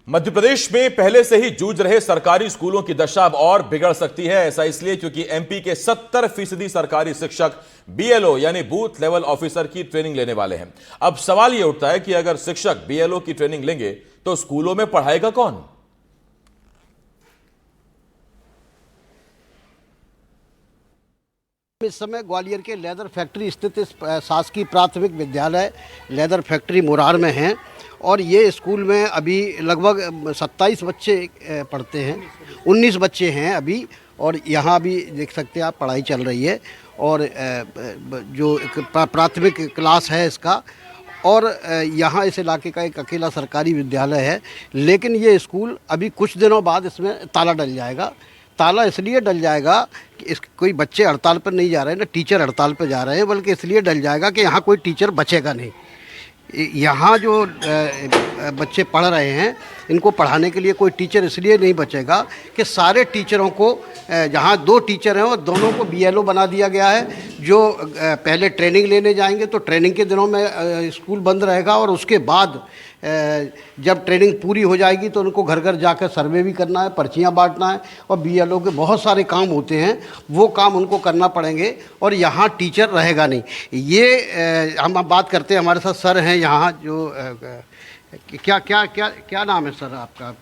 मध्य प्रदेश में पहले से ही जूझ रहे सरकारी स्कूलों की दशा अब और बिगड़ सकती है। ऐसा इसलिए क्योंकि एमपी के 70% सरकारी शिक्षक बीएलओ यानी बूथ लेवल ऑफिसर की ट्रेनिंग लेने वाले हैं। अब सवाल यह उठता है कि अगर शिक्षक बीएलओ की ट्रेनिंग लेंगे तो स्कूलों में पढ़ाएगा कौन? इस समय ग्वालियर के लेदर फैक्ट्री स्थित इस शासकीय प्राथमिक विद्यालय लेदर फैक्ट्री मुरार में हैं और ये स्कूल में अभी लगभग 27 बच्चे पढ़ते हैं, 19 बच्चे हैं अभी। और यहाँ भी देख सकते हैं आप, पढ़ाई चल रही है और जो एक प्राथमिक क्लास है इसका। और यहाँ इस इलाके का एक अकेला सरकारी विद्यालय है, लेकिन ये स्कूल अभी कुछ दिनों बाद इसमें ताला डल जाएगा। ताला इसलिए डल जाएगा कि कोई बच्चे हड़ताल पर नहीं जा रहे हैं, ना टीचर हड़ताल पर जा रहे हैं, बल्कि इसलिए डल जाएगा कि यहाँ कोई टीचर बचेगा नहीं। यहाँ जो बच्चे पढ़ रहे हैं इनको पढ़ाने के लिए कोई टीचर इसलिए नहीं बचेगा कि सारे टीचरों को, जहाँ 2 टीचर हैं और दोनों को बीएलओ बना दिया गया है। जो पहले ट्रेनिंग लेने जाएंगे तो ट्रेनिंग के दिनों में स्कूल बंद रहेगा और उसके बाद जब ट्रेनिंग पूरी हो जाएगी तो उनको घर घर जाकर सर्वे भी करना है, पर्चियाँ बांटना है और बीएलओ के बहुत सारे काम होते हैं, वो काम उनको करना पड़ेंगे और यहाँ टीचर रहेगा नहीं। ये हम बात करते हैं, हमारे साथ सर हैं यहाँ जो क्या क्या क्या क्या नाम है सर आपका?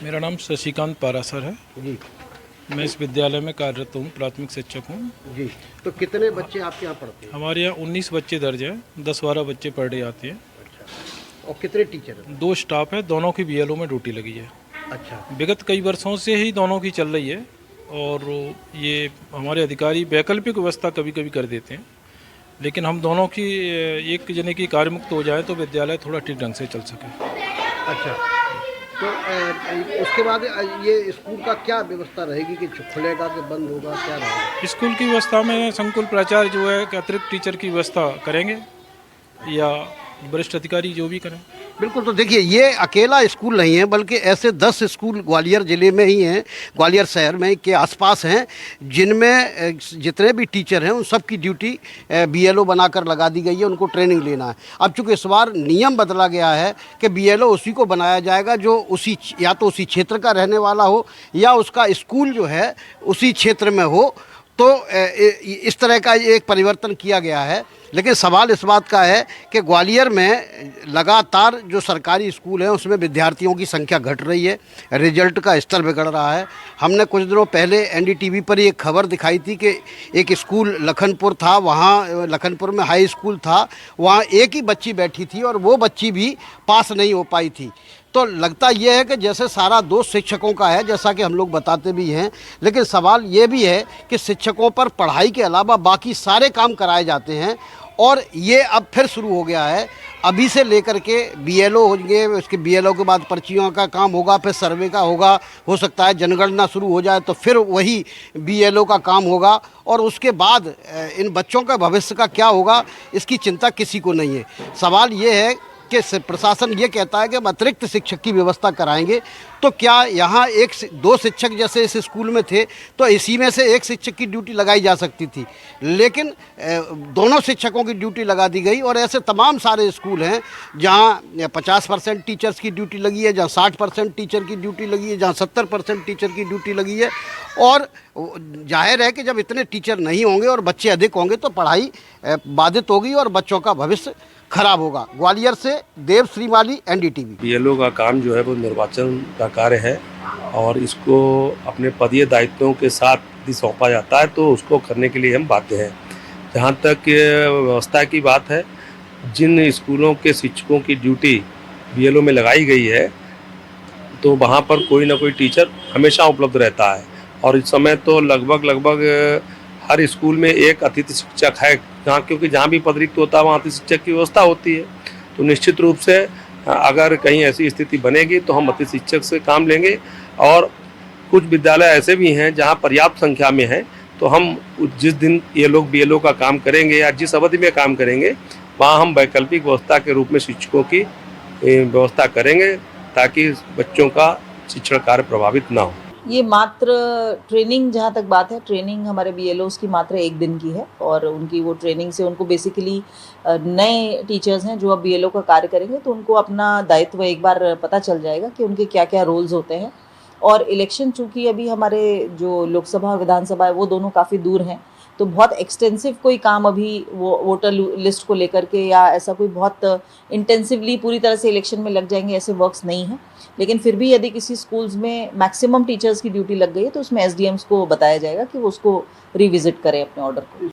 मेरा नाम शशिकांत पारासर है जी। मैं इस विद्यालय में कार्यरत हूँ, प्राथमिक शिक्षक हूँ जी। तो कितने बच्चे आपके यहाँ पढ़ते हैं? हमारे यहाँ 19 बच्चे दर्ज हैं, 10-12 बच्चे पर डे आते हैं। अच्छा। और कितने टीचर हैं? 2 स्टाफ है, दोनों की बीएलओ में ड्यूटी लगी है। अच्छा। विगत कई वर्षों से ही दोनों की चल रही है और ये हमारे अधिकारी वैकल्पिक व्यवस्था कभी कभी कर देते हैं, लेकिन हम दोनों की एक जने की कार्यमुक्त हो जाए तो विद्यालय थोड़ा ठीक ढंग से चल सके। अच्छा। तो उसके बाद ये स्कूल का क्या व्यवस्था रहेगी कि खुलेगा कि बंद होगा, क्या रहेगा? स्कूल की व्यवस्था में संकुल प्राचार्य जो है कि अतिरिक्त टीचर की व्यवस्था करेंगे या वरिष्ठ अधिकारी जो भी करें। बिल्कुल। तो देखिए, ये अकेला स्कूल नहीं है, बल्कि ऐसे 10 स्कूल ग्वालियर ज़िले में ही हैं, ग्वालियर शहर में के आसपास हैं, जिनमें जितने भी टीचर हैं उन सब की ड्यूटी बीएलओ बनाकर लगा दी गई है, उनको ट्रेनिंग लेना है। अब चूँकि इस बार नियम बदला गया है कि बीएलओ उसी को बनाया जाएगा जो या तो उसी क्षेत्र का रहने वाला हो या उसका स्कूल जो है उसी क्षेत्र में हो। तो इस तरह का एक परिवर्तन किया गया है। लेकिन सवाल इस बात का है कि ग्वालियर में लगातार जो सरकारी स्कूल हैं उसमें विद्यार्थियों की संख्या घट रही है, रिजल्ट का स्तर बिगड़ रहा है। हमने कुछ दिनों पहले एनडीटीवी पर एक खबर दिखाई थी कि एक स्कूल लखनपुर था, वहाँ लखनपुर में हाई स्कूल था, वहाँ एक ही बच्ची बैठी थी और वो बच्ची भी पास नहीं हो पाई थी। तो लगता यह है कि जैसे सारा दोष शिक्षकों का है, जैसा कि हम लोग बताते भी हैं, लेकिन सवाल ये भी है कि शिक्षकों पर पढ़ाई के अलावा बाकी सारे काम कराए जाते हैं और ये अब फिर शुरू हो गया है। अभी से लेकर के बीएलओ होंगे, उसके बीएलओ के बाद पर्चियों का काम होगा, फिर सर्वे का होगा, हो सकता है जनगणना शुरू हो जाए तो फिर वही बीएलओ का काम होगा और उसके बाद इन बच्चों का भविष्य का क्या होगा इसकी चिंता किसी को नहीं है। सवाल ये है कि प्रशासन ये कहता है कि हम अतिरिक्त शिक्षक की व्यवस्था कराएंगे, तो क्या यहाँ 1-2 शिक्षक जैसे इस स्कूल में थे तो इसी में से एक शिक्षक की ड्यूटी लगाई जा सकती थी, लेकिन दोनों शिक्षकों की ड्यूटी लगा दी गई। और ऐसे तमाम सारे स्कूल हैं जहाँ 50% टीचर्स की ड्यूटी लगी है, जहाँ 60% टीचर की ड्यूटी लगी है, जहाँ 70% टीचर की ड्यूटी लगी है। और जाहिर है कि जब इतने टीचर नहीं होंगे और बच्चे अधिक होंगे तो पढ़ाई बाधित होगी और बच्चों का भविष्य खराब होगा। ग्वालियर से देव श्रीमाली, एनडीटीवी। बीएलओ का काम जो है वो निर्वाचन का कार्य है और इसको अपने पदीय दायित्वों के साथ यदि सौंपा जाता है तो उसको करने के लिए हम बाध्य हैं। जहाँ तक व्यवस्था की बात है, जिन स्कूलों के शिक्षकों की ड्यूटी बीएलओ में लगाई गई है तो वहाँ पर कोई ना कोई टीचर हमेशा उपलब्ध रहता है और इस समय तो लगभग हर स्कूल में एक अतिथि शिक्षक है, जहाँ क्योंकि जहाँ भी पद रिक्त होता है वहाँ अतिथि शिक्षक की व्यवस्था होती है। तो निश्चित रूप से अगर कहीं ऐसी स्थिति बनेगी तो हम अतिथि शिक्षक से काम लेंगे और कुछ विद्यालय ऐसे भी हैं जहाँ पर्याप्त संख्या में है, तो हम जिस दिन ये लोग बीएलओ का काम करेंगे या जिस अवधि में काम करेंगे वहाँ हम वैकल्पिक व्यवस्था के रूप में शिक्षकों की व्यवस्था करेंगे ताकि बच्चों का शिक्षण कार्य प्रभावित ना हो। ये मात्र ट्रेनिंग, जहाँ तक बात है, ट्रेनिंग हमारे BLOs की मात्र 1 दिन की है और उनकी वो ट्रेनिंग से उनको बेसिकली नए टीचर्स हैं जो अब BLO का कार्य करेंगे तो उनको अपना दायित्व एक बार पता चल जाएगा कि उनके क्या क्या रोल्स होते हैं। और इलेक्शन चूँकि अभी हमारे जो लोकसभा और विधानसभा है वो दोनों काफ़ी दूर हैं, तो बहुत एक्सटेंसिव कोई काम अभी वो वोटर लिस्ट को लेकर के या ऐसा कोई बहुत इंटेंसिवली पूरी तरह से इलेक्शन में लग जाएंगे, ऐसे वर्क्स नहीं हैं। लेकिन फिर भी यदि किसी स्कूल्स में मैक्सिमम टीचर्स की ड्यूटी लग गई है तो उसमें SDMs को बताया जाएगा कि वो उसको रिविजिट करें अपने ऑर्डर को।